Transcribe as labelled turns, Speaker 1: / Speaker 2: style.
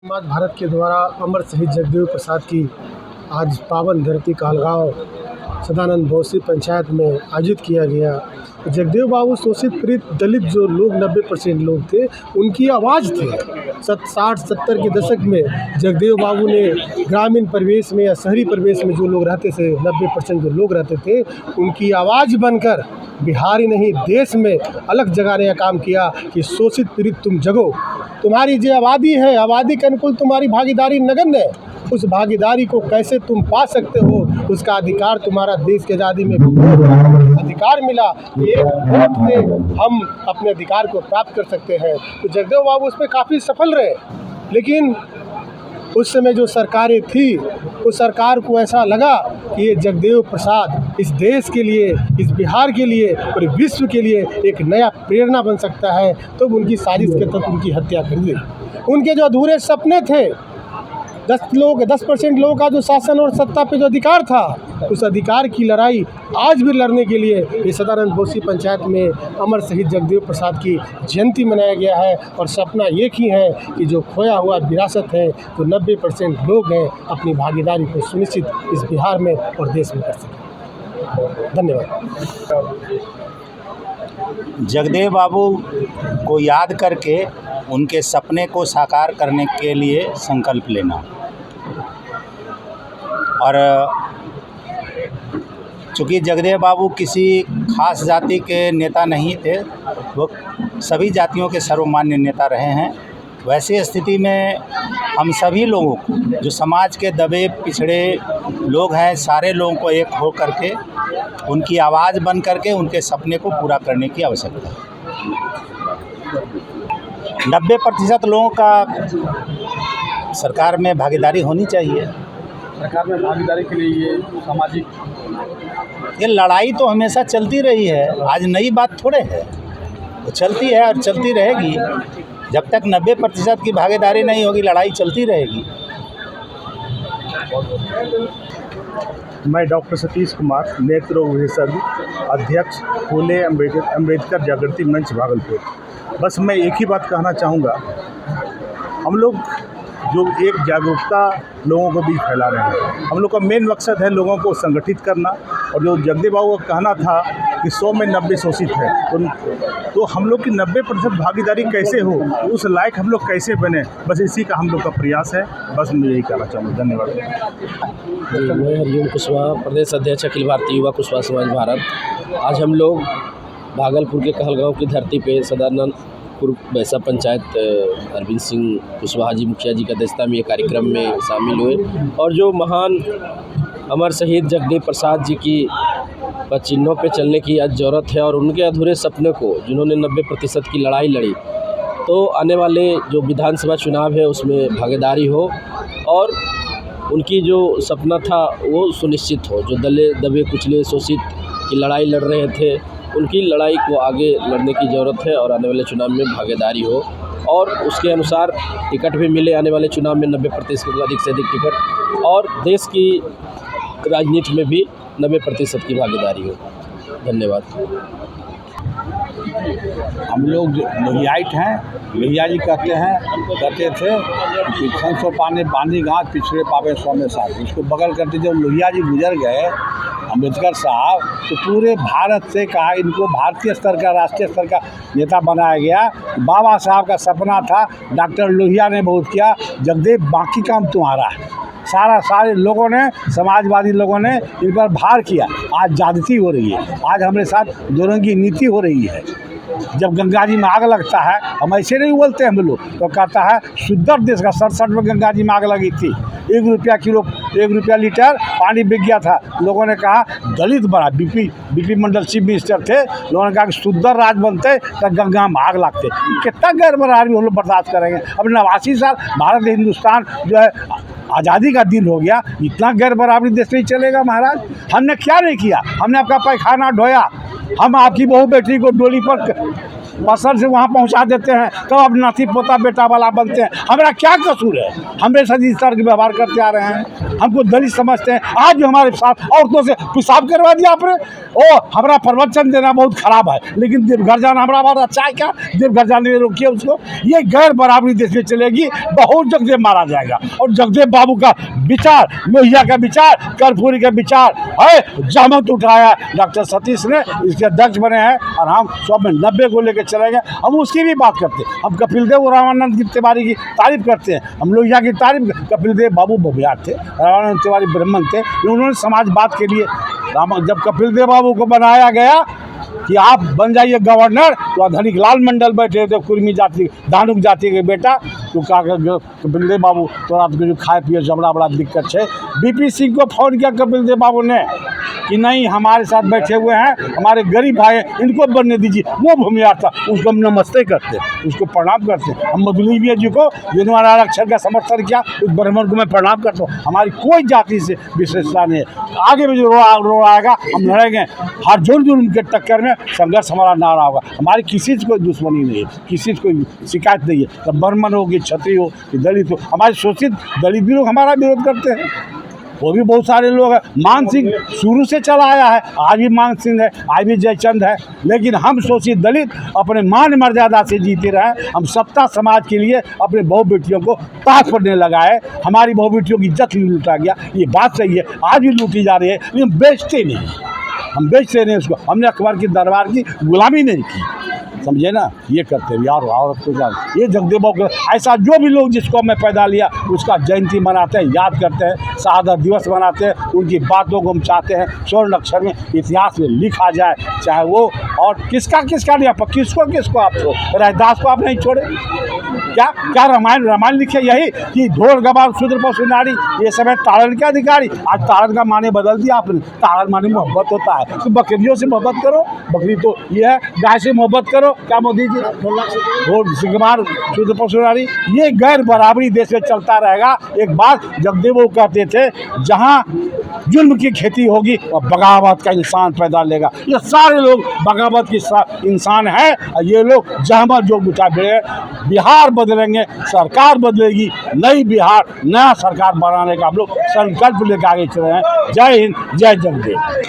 Speaker 1: समाज भारत के द्वारा अमर शहीद जगदेव प्रसाद की आज पावन धरती कहलगांव सदानंद बोसी पंचायत में आयोजित किया गया। जगदेव बाबू शोषित पीड़ित दलित जो लोग 90% लोग थे, उनकी आवाज़ थे। 60-70 के दशक में जगदेव बाबू ने ग्रामीण परिवेश में या शहरी परिवेश में जो लोग रहते थे, 90% जो लोग रहते थे, उनकी आवाज़ बनकर बिहार ही नहीं देश में अलग जगाने का काम किया कि शोषित पीड़ित तुम जगो। तुम्हारी जो आबादी है, आबादी के अनुकूल तुम्हारी भागीदारी नगण्य है। उस भागीदारी को कैसे तुम पा सकते हो, उसका अधिकार तुम्हारा देश की आज़ादी में अधिकार मिला। ये वोट से हम अपने अधिकार को प्राप्त कर सकते हैं। तो जगदेव बाबू उसमें काफ़ी सफल रहे, लेकिन उस समय जो सरकारें थी, उस सरकार को ऐसा लगा कि ये जगदेव प्रसाद इस देश के लिए, इस बिहार के लिए और विश्व के लिए एक नया प्रेरणा बन सकता है, तो उनकी साजिश के तहत उनकी हत्या कर दी। उनके जो अधूरे सपने थे, 10% लोगों का जो शासन और सत्ता पे जो अधिकार था, उस अधिकार की लड़ाई आज भी लड़ने के लिए ये सदानंद बोसी पंचायत में अमर शहीद जगदेव प्रसाद की जयंती मनाया गया है। और सपना एक ही है कि जो खोया हुआ विरासत है, तो 90% लोग हैं, अपनी भागीदारी को सुनिश्चित इस बिहार में और देश में कर सकें। धन्यवाद।
Speaker 2: जगदेव बाबू को याद करके उनके सपने को साकार करने के लिए संकल्प लेना। और चूँकि जगदेव बाबू किसी खास जाति के नेता नहीं थे, वो सभी जातियों के सर्वमान्य नेता रहे हैं। वैसी स्थिति में हम सभी लोगों को, जो समाज के दबे पिछड़े लोग हैं, सारे लोगों को एक हो करके उनकी आवाज़ बन करके उनके सपने को पूरा करने की आवश्यकता है। 90% लोगों का सरकार में भागीदारी होनी चाहिए।
Speaker 3: सरकार में भागीदारी के लिए ये सामाजिक
Speaker 2: ये लड़ाई तो हमेशा चलती रही है, आज नई बात थोड़े है, वो चलती है और चलती रहेगी। जब तक 90% की भागीदारी नहीं होगी, लड़ाई चलती रहेगी।
Speaker 4: मैं डॉक्टर सतीश कुमार, नेत्र रोग विशेषज्ञ, अध्यक्ष फूले अम्बेडकर जागृति मंच भागलपुर। बस मैं एक ही बात कहना चाहूँगा, हम लोग जो एक जागरूकता लोगों को बीच फैला रहे हैं, हम लोग का मेन मकसद है लोगों को संगठित करना। और जो जगदेव बाबू का कहना था कि 100 में 90 शोषित है, तो हम लोग की 90% भागीदारी कैसे हो, उस लायक हम लोग कैसे बने, बस इसी का हम लोग का प्रयास है। बस मैं यही कहना चाहूँगा। धन्यवाद।
Speaker 5: मैं हरिओम कुशवाहा, प्रदेश अध्यक्ष अखिल भारतीय युवा कुशवाहा समाज भारत। आज हम लोग भागलपुर के कहलगांव की धरती पे सदानंदपुर बैसा पंचायत अरविंद सिंह कुशवाहा जी मुखिया जी की अध्यक्षता में ये कार्यक्रम में शामिल हुए। और जो महान अमर शहीद जगदेव प्रसाद जी की चिन्हों पे चलने की आज ज़रूरत है, और उनके अधूरे सपने को जिन्होंने 90% की लड़ाई लड़ी, तो आने वाले जो विधानसभा चुनाव है उसमें भागीदारी हो और उनकी जो सपना था वो सुनिश्चित हो। जो दबे कुचले शोषित की लड़ाई लड़ रहे थे, उनकी लड़ाई को आगे लड़ने की ज़रूरत है और आने वाले चुनाव में भागीदारी हो, और उसके अनुसार टिकट भी मिले आने वाले चुनाव में 90% का अधिक से अधिक टिकट, और देश की राजनीति में भी 90% की भागीदारी हो। धन्यवाद।
Speaker 3: हम लोग लोहियाइट हैं, लोहिया जी कहते थे कि सो पाने बांधी घास पिछड़े पावे 100 में 60। इसको बगल करते जब लोहिया जी गुजर गए अम्बेडकर साहब, तो पूरे भारत से कहा इनको भारतीय स्तर का, राष्ट्रीय स्तर का नेता बनाया गया। बाबा साहब का सपना था, डॉक्टर लोहिया ने बहुत किया। जगदेव बाकी काम तुम्हारा है। सारे लोगों ने, समाजवादी लोगों ने इन पर भार किया। आज ज्यादती हो रही है, आज हमारे साथ दोनों की नीति हो रही है। जब गंगा जी में आग लगता है, हम ऐसे नहीं बोलते हम लोग, तो कहता है शुद्ध देश का 67 में गंगा जी में आग लगी थी, 1 रुपया किलो, 1 रुपया लीटर पानी बिक गया था। लोगों ने कहा दलित बड़ा बीपी मंडल चीफ मिनिस्टर थे, लोगों ने कहा कि शुद्ध राज बनते तो गंगा में आग लगते। कितना गैर बराबरी हम लोग बर्दाश्त करेंगे। अब 89 साल भारत हिंदुस्तान जो है आज़ादी का दिन हो गया, इतना गैर बराबरी देश नहीं चलेगा महाराज। हमने क्या नहीं किया, हमने आपका पैखाना ढोया, हम आपकी बहू बेटी को डोली पर पसंद से वहाँ पहुँचा देते हैं, तो अब नाती पोता बेटा वाला बनते हैं। हमारा क्या कसूर है? हमें साथ इस तरह के व्यवहार करते आ रहे हैं, हमको दलित समझते हैं। आज भी हमारे साथ औरतों से पेशाब करवा दिया आपने। ओ हमारा प्रवचन देना बहुत खराब है, लेकिन देवघर जाना हमारा बहुत अच्छा है। क्या देवघर जाने में रोकिए उसको? ये गैर बराबरी देश में चलेगी, बहुत जगदेव मारा जाएगा। और जगदेव बाबू का विचार, लोहिया का विचार, कर्पूरी का विचार है, जहमत उठाया डॉक्टर सतीश ने, इसके अध्यक्ष बने हैं। और हम 190 को लेकर चलेंगे। हम उसकी भी बात करते हैं। हम कपिल देव और रामानंद की तिवारी की तारीफ करते हैं, हम लोहिया की तारीफ। कपिल देव बाबू बबियार थे, रामानंद तिवारी ब्राह्मण थे, उन्होंने समाजवाद के लिए जब कपिल देव बाबू को बनाया गया कि आप बन जाइए गवर्नर, तो धनिक लाल मंडल बैठे थे, कुर्मी जाति धानुक जाति के बेटा, तो कहा कपिल देव बाबू तो रात को जो खाए पिए से बड़ा दिक्कत है। बीपी सिंह को फोन किया कपिल देव बाबू ने कि नहीं, हमारे साथ बैठे हुए हैं, हमारे गरीब भाई हैं, इनको बनने दीजिए। वो भूमियार था, उसको हम नमस्ते करते, उसको प्रणाम करते। हम मधुलिया जी को जिन्होंने आरक्षण का समर्थन किया, उस ब्राह्मण को मैं प्रणाम करता हूँ। हमारी कोई जाति से विशेषता नहीं है। आगे भी जो रो आएगा हम लड़ेंगे, हर जुल्म के टक्कर में संघर्ष हमारा नारा होगा। हमारी किसी से कोई दुश्मनी नहीं है, किसी से कोई शिकायत नहीं है। तो ब्राह्मण हो कि क्षत्रिय हो कि दलित हो, हमारे शोषित दलित भी लोग हमारा विरोध करते हैं। वो भी बहुत सारे लोग हैं। मान सिंह शुरू से चला आया है, आज भी मान सिंह है, आज भी जयचंद है। लेकिन हम शोषित दलित अपने मान मर्यादा से जीते रहे। हम सत्ता समाज के लिए अपने बहू बेटियों को ताक पड़ने लगाए, हमारी बहू बेटियों की इज्जत लूटा गया। ये बात सही है, आज भी लूटी जा रही है, लेकिन बेचते नहीं। हम बेचते नहीं उसको। हमने अकबर की दरबार की गुलामी नहीं की, समझे ना? ये करते हैं यार, औरत को जान। ये जगदेव बाबू ऐसा जो भी लोग जिसको मैं पैदा लिया उसका जयंती मनाते हैं, याद करते हैं, शहादत दिवस मनाते हैं। उनकी बातों को हम चाहते हैं स्वर्ण अक्षर में इतिहास में लिखा जाए, चाहे वो और किसका नहीं। आप किसको आप छोड़े? रैदास को आप नहीं छोड़े क्या रामायण लिखे यही कि ढोल गवार शूद्र पशु नारी, ये सब है ताड़न के अधिकारी। आज ताड़न का माने बदल दिया आपने। ताड़न माने मोहब्बत होता है, तो बकरियों से मोहब्बत करो। बकरी तो ये है, गाय से मोहब्बत करो। क्या मोदी जी? ढोल गवार शूद्र पशु नारी, ये गैर बराबरी देश में चलता रहेगा। एक बात जगदेव वो कहते थे, जहाँ जुल्म की खेती होगी और बगावत का इंसान पैदा लेगा। ये सारे लोग बगावत की इंसान हैं। ये लोग जहमत जो बुझा बिहार बदलेंगे, सरकार बदलेगी, नई बिहार नया सरकार बनाने का हम लोग संकल्प लेकर आगे चल रहे हैं। जय हिंद, जय जगदेव।